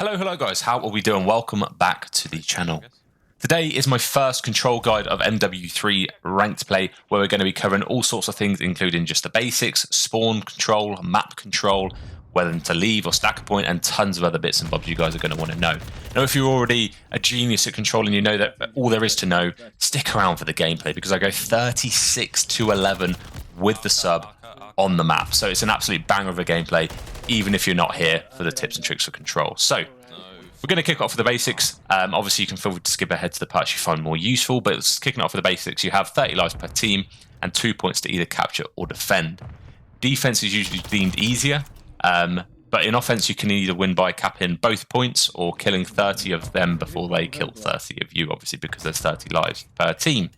Hello guys, how are we doing? Welcome back to the channel. Today is my first control guide of MW3 ranked play, where we're going to be covering all sorts of things, including just the basics, spawn control, map control, whether to leave or stack a point, and tons of other bits and bobs you guys are going to want to know. Now, if you're already a genius at controlling, you know that all there is to know, stick around for the gameplay, because I go 36-11 with the sub on the map. So it's an absolute banger of a gameplay, even if you're not here for the tips and tricks for control. So we're going to kick off with the basics. Obviously, you can feel free to skip ahead to the parts you find more useful, but kicking off with the basics, you have 30 lives per team and 2 points to either capture or defend. Defense is usually deemed easier, but in offense, you can either win by capping both points or killing 30 of them before they kill 30 of you, obviously, because there's 30 lives per team.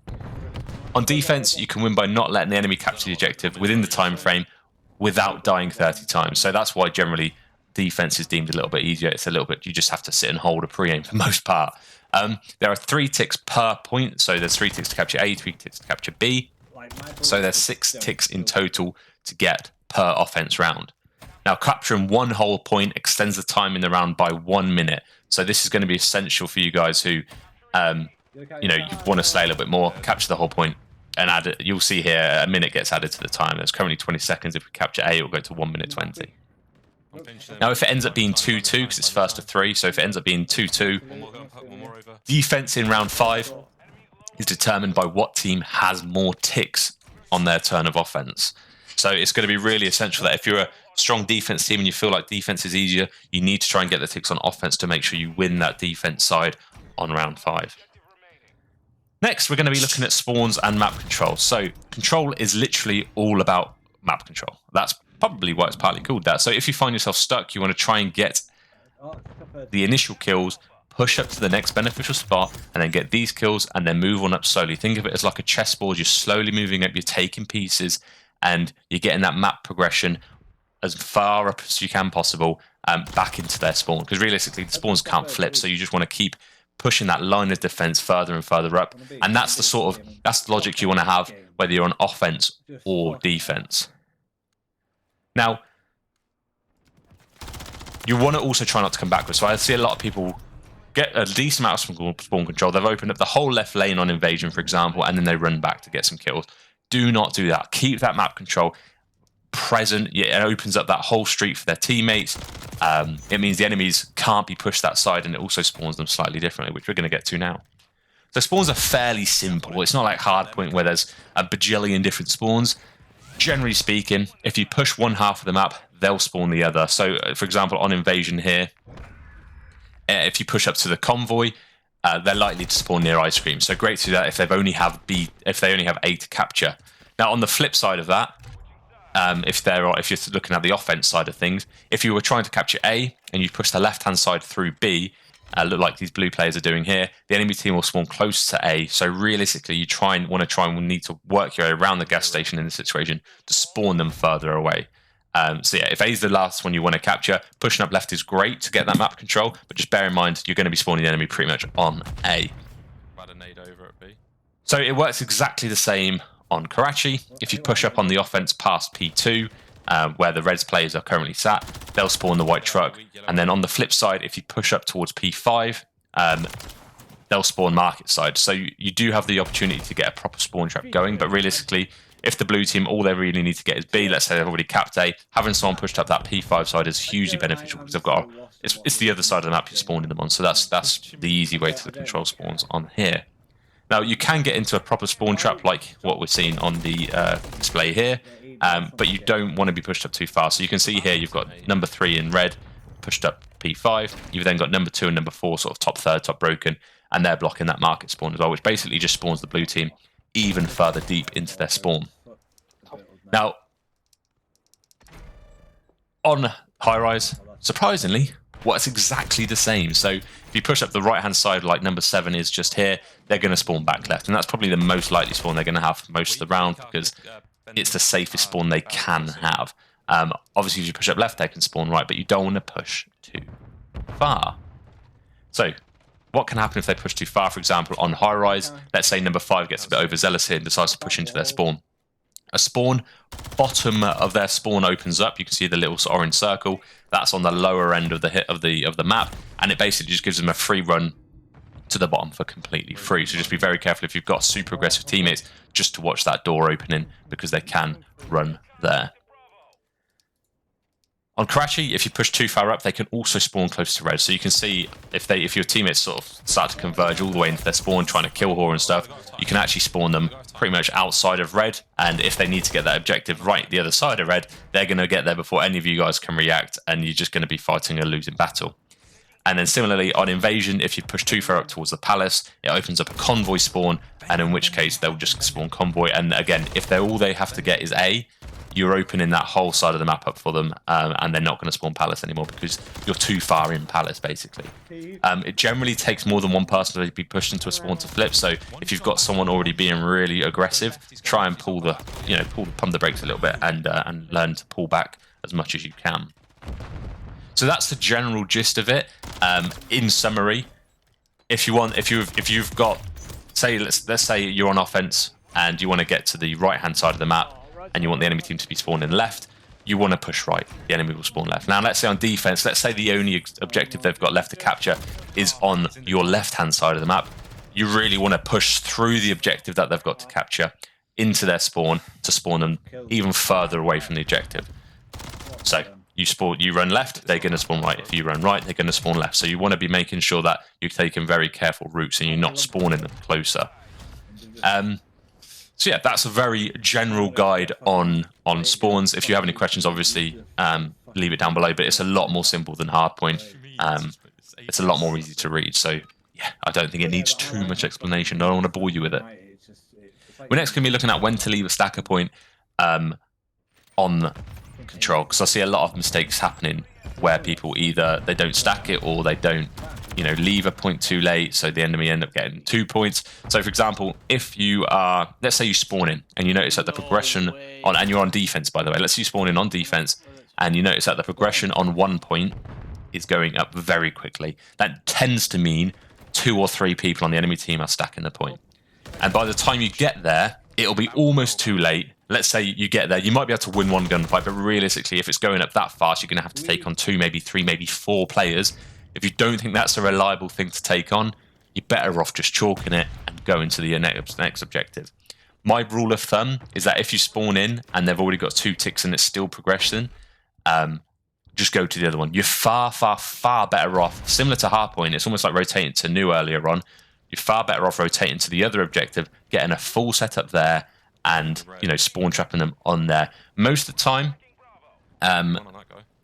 On defense, you can win by not letting the enemy capture the objective within the time frame without dying 30 times. So that's why generally defense is deemed a little bit easier. It's a little bit, you just have to sit and hold a pre-aim for the most part. There are 3 ticks per point. So there's 3 ticks to capture A, 3 ticks to capture B. So there's 6 ticks in total to get per offense round. Now, capturing 1 whole point extends the time in the round by 1 minute. So this is going to be essential for you guys who, you want to slay a little bit more, capture the whole point, and add it. You'll see here a minute gets added to the time. There's currently 20 seconds. If we capture A, it will go to 1 minute 20. Now, if it ends up being 2-2, because it's first to 3, so if it ends up being 2-2, defense in round 5 is determined by what team has more ticks on their turn of offense. So it's going to be really essential that if you're a strong defense team and you feel like defense is easier, you need to try and get the ticks on offense to make sure you win that defense side on round 5. Next, we're going to be looking at spawns and map control. So control is literally all about map control. That's probably why it's partly called that. So if you find yourself stuck, you want to try and get the initial kills, push up to the next beneficial spot, and then get these kills, and then move on up slowly. Think of it as like a chessboard. You're slowly moving up, you're taking pieces, and you're getting that map progression as far up as you can possible back into their spawn. Because realistically, the spawns can't flip, so you just want to keep pushing that line of defense further and further up. And that's the logic you want to have, whether you're on offense or defense. Now, you want to also try not to come backwards. So I see a lot of people get a decent amount of spawn control. They've opened up the whole left lane on invasion, for example, and then they run back to get some kills. Do not do that. Keep that map control present. It opens up that whole street for their teammates. It means the enemies can't be pushed that side, and it also spawns them slightly differently, which we're going to get to now. So spawns are fairly simple. It's not like Hardpoint where there's a bajillion different spawns. Generally speaking, if you push one half of the map, they'll spawn the other. So, for example, on invasion here, if you push up to the convoy, they're likely to spawn near ice cream. So great to do that if they only have A to capture. Now, on the flip side of that, if you're looking at the offense side of things, if you were trying to capture A and you push the left-hand side through B, look like these blue players are doing here, the enemy team will spawn close to A. So realistically, you need to work your way around the gas station in this situation to spawn them further away. So yeah, if A is the last one you want to capture, pushing up left is great to get that map control, but just bear in mind you're going to be spawning the enemy pretty much on A. So it works exactly the same on Karachi. If you push up on the offense past P2, where the Reds players are currently sat, they'll spawn the white truck. And then on the flip side, if you push up towards P5, they'll spawn market side. So you do have the opportunity to get a proper spawn trap going, but realistically, if the blue team, all they really need to get is B, let's say they've already capped A, having someone pushed up that P5 side is hugely beneficial because it's the other side of the map you're spawning them on. So that's the easy way to the control spawns on here. Now, you can get into a proper spawn trap like what we're seeing on the display here, but you don't want to be pushed up too far. So you can see here you've got number 3 in red, pushed up P5. You've then got number 2 and number 4 sort of top third, top broken, and they're blocking that market spawn as well, which basically just spawns the blue team even further deep into their spawn. Now, on Harrz, surprisingly, it's exactly the same. So if you push up the right-hand side like number 7 is just here, they're going to spawn back left. And that's probably the most likely spawn they're going to have for most of the round because it's the safest spawn they can have. Obviously, if you push up left, they can spawn right, but you don't want to push too far. So what can happen if they push too far? For example, on Harrz, let's say number 5 gets a bit overzealous here and decides to push into their spawn. A spawn, bottom of their spawn opens up. You can see the little orange circle. That's on the lower end of the map. and it basically just gives them a free run to the bottom for completely free. So just be very careful if you've got super aggressive teammates, just to watch that door opening, because they can run there. On Karachi, if you push too far up, they can also spawn close to red. So you can see if your teammates sort of start to converge all the way into their spawn, trying to kill Harrz and stuff, you can actually spawn them pretty much outside of red. And if they need to get that objective right the other side of red, they're going to get there before any of you guys can react, and you're just going to be fighting a losing battle. And then similarly on invasion, if you push too far up towards the palace, it opens up a convoy spawn, and in which case they'll just spawn convoy. And again, if all they have to get is A, you're opening that whole side of the map up for them, and they're not going to spawn palace anymore because you're too far in palace, basically. It generally takes more than one person to be pushed into a spawn to flip, so if you've got someone already being really aggressive, try and pump the brakes a little bit, and learn to pull back as much as you can. So that's the general gist of it. In summary, if you've got, let's say you're on offense and you want to get to the right hand side of the map, and you want the enemy team to be spawning left, you want to push right. The enemy will spawn left. Now, let's say on defense, let's say the only objective they've got left to capture is on your left-hand side of the map. You really want to push through the objective that they've got to capture into their spawn to spawn them even further away from the objective. So you run left, they're going to spawn right. If you run right, they're going to spawn left. So you want to be making sure that you're taking very careful routes and you're not spawning them closer. So yeah, that's a very general guide on spawns. If you have any questions, obviously leave it down below, but it's a lot more simple than Hardpoint. It's a lot more easy to read. So yeah, I don't think it needs too much explanation. I don't want to bore you with it. We're next going to be looking at when to leave a stacker point on control, because I see a lot of mistakes happening where people either they don't stack it or they don't leave a point too late, so the enemy end up getting 2 points. So for example, if you are, let's say you spawn in and you notice that the progression on, and you're on defense by the way, let's say you spawn in on defense and you notice that the progression on 1 point is going up very quickly. That tends to mean 2 or 3 people on the enemy team are stacking the point. And by the time you get there, it'll be almost too late. Let's say you get there, you might be able to win one gunfight, but realistically, if it's going up that fast, you're going to have to take on 2, maybe 3, maybe 4 players. If you don't think that's a reliable thing to take on, you're better off just chalking it and going to the next objective. My rule of thumb is that if you spawn in and they've already got 2 ticks and it's still progressing, just go to the other one. You're far, far, far better off. Similar to Hardpoint, it's almost like rotating to new earlier on. You're far better off rotating to the other objective, getting a full setup there, and spawn trapping them on there. Most of the time,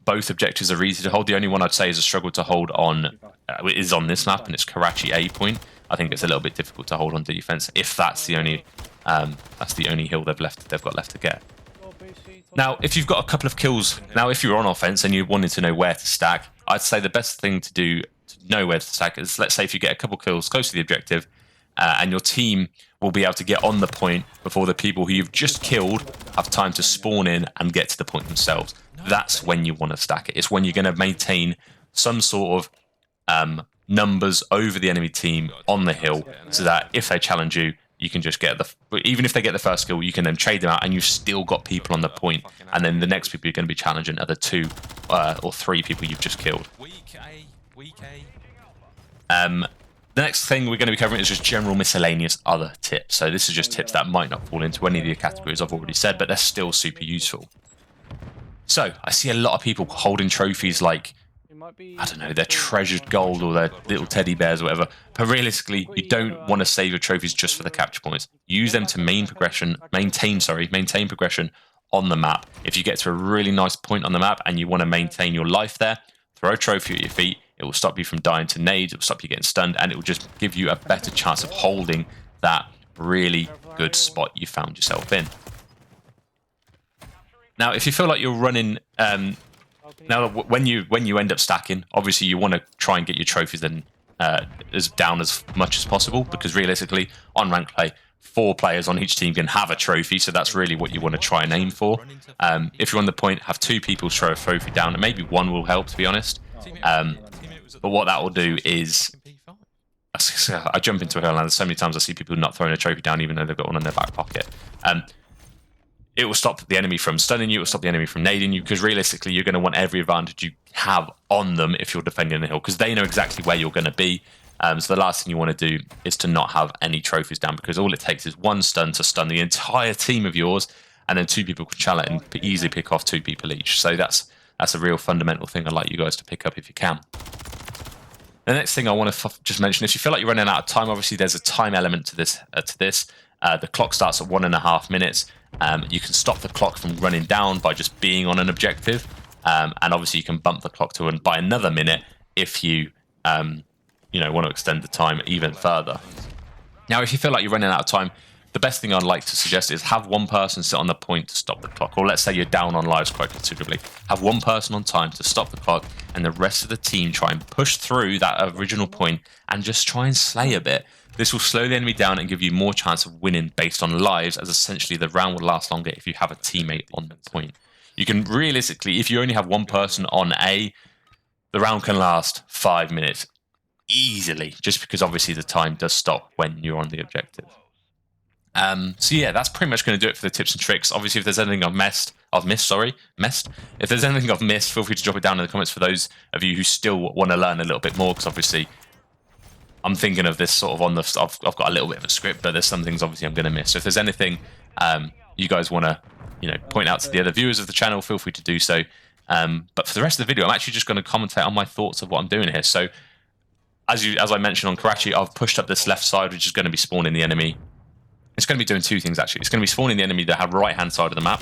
both objectives are easy to hold. The only one I'd say is a struggle to hold on is on this map, and it's Karachi A point. I think it's a little bit difficult to hold on defense if that's the only hill they've got left to get. Now, if you've got a couple of kills, if you're on offense and you wanted to know where to stack, I'd say the best thing to do to know where to stack is, let's say if you get a couple of kills close to the objective, and your team will be able to get on the point before the people who you've just killed have time to spawn in and get to the point themselves. That's when you want to stack it. It's when you're going to maintain some sort of numbers over the enemy team on the hill, so that if they challenge you, you can just get even if they get the first kill, you can then trade them out and you've still got people on the point, and then the next people you're going to be challenging are the 2 or 3 people you've just killed. The next thing we're going to be covering is just general miscellaneous other tips. So this is just tips that might not fall into any of the categories I've already said, but they're still super useful. So I see a lot of people holding trophies like, I don't know, their treasured gold or their little teddy bears or whatever. But realistically, you don't want to save your trophies just for the capture points. Use them to maintain progression on the map. If you get to a really nice point on the map and you want to maintain your life there, throw a trophy at your feet. It will stop you from dying to nades, it will stop you getting stunned, and it will just give you a better chance of holding that really good spot you found yourself in. Now, if you feel like you're running, when you end up stacking, obviously you want to try and get your trophies then down as much as possible, because realistically, on ranked play, 4 players on each team can have a trophy, so that's really what you want to try and aim for. If you're on the point, have 2 people throw a trophy down, and maybe 1 will help, to be honest. But what that will do is, I jump into a hill and so many times I see people not throwing a trophy down even though they've got one in their back pocket. it will stop the enemy from stunning you, it will stop the enemy from nading you, because realistically you're going to want every advantage you have on them if you're defending the hill, because they know exactly where you're going to be. So the last thing you want to do is to not have any trophies down, because all it takes is one stun to stun the entire team of yours, and then 2 people can challenge and easily pick off 2 people each. So that's a real fundamental thing I'd like you guys to pick up if you can. The next thing I want to just mention, if you feel like you're running out of time, obviously there's a time element to this. The clock starts at 1.5 minutes. You can stop the clock from running down by just being on an objective, and obviously you can bump the clock to by another minute if you want to extend the time even further. Now, if you feel like you're running out of time, the best thing I'd like to suggest is have one person sit on the point to stop the clock, or let's say you're down on lives quite considerably. Have one person on time to stop the clock, and the rest of the team try and push through that original point and just try and slay a bit. This will slow the enemy down and give you more chance of winning based on lives, as essentially the round will last longer if you have a teammate on the point. You can realistically, if you only have one person on A, the round can last 5 minutes easily, just because obviously the time does stop when you're on the objective. So yeah, that's pretty much going to do it for the tips and tricks. Obviously, if there's anything I've missed. If there's anything I've missed, feel free to drop it down in the comments for those of you who still want to learn a little bit more, because obviously I'm thinking of this sort of on the. I've got a little bit of a script, but there's some things obviously I'm going to miss. So if there's anything you guys want to, point out to the other viewers of the channel, feel free to do so. But for the rest of the video, I'm actually just going to commentate on my thoughts of what I'm doing here. So as I mentioned on Karachi, I've pushed up this left side, which is going to be spawning the enemy. It's going to be doing 2 things, actually. It's going to be spawning the enemy that have right-hand side of the map,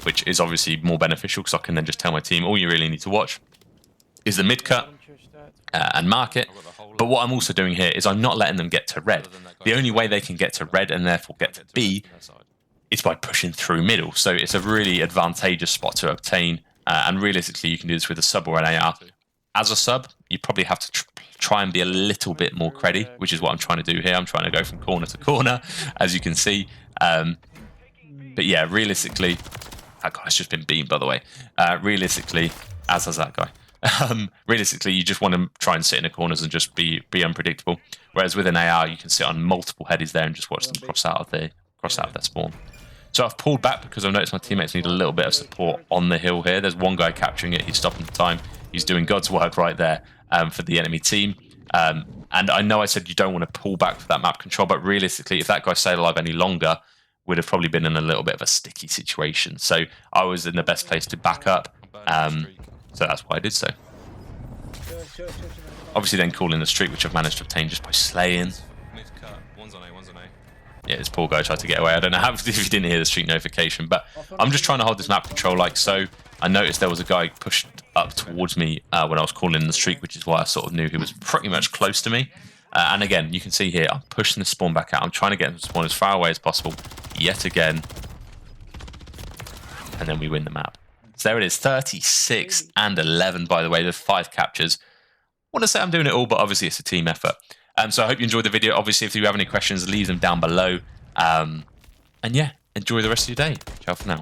which is obviously more beneficial, because I can then just tell my team, all you really need to watch is the mid-cut and mark it. But what I'm also doing here is I'm not letting them get to red. The only way they can get to red and therefore get to B is by pushing through middle. So it's a really advantageous spot to obtain. And realistically, you can do this with a sub or an AR. As a sub, you probably have to try and be a little bit more credi, which is what I'm trying to do here. I'm trying to go from corner to corner, as you can see. But yeah, realistically, that guy's just been beamed, by the way. Realistically, as has that guy. Realistically, you just want to try and sit in the corners and just be unpredictable. Whereas with an AR, you can sit on multiple headies there and just watch them cross out of their spawn. So I've pulled back because I've noticed my teammates need a little bit of support on the hill here. There's one guy capturing it. He's stopping the time. He's doing God's work right there for the enemy team. And I know I said you don't want to pull back for that map control, but realistically, if that guy stayed alive any longer, would have probably been in a little bit of a sticky situation. So I was in the best place to back up. So that's why I did so. Obviously then calling the streak, which I've managed to obtain just by slaying. Yeah, this poor guy tried to get away. I don't know how if you didn't hear the streak notification, but I'm just trying to hold this map control like so. I noticed there was a guy pushed up towards me when I was calling the streak, which is why I sort of knew he was pretty much close to me. And again, you can see here, I'm pushing the spawn back out. I'm trying to get him to spawn as far away as possible, yet again. And then we win the map. So there it is, 36 and 11, by the way. There's 5 captures. I want to say I'm doing it all, but obviously it's a team effort. So I hope you enjoyed the video. Obviously, if you have any questions, leave them down below. And yeah, enjoy the rest of your day. Ciao for now.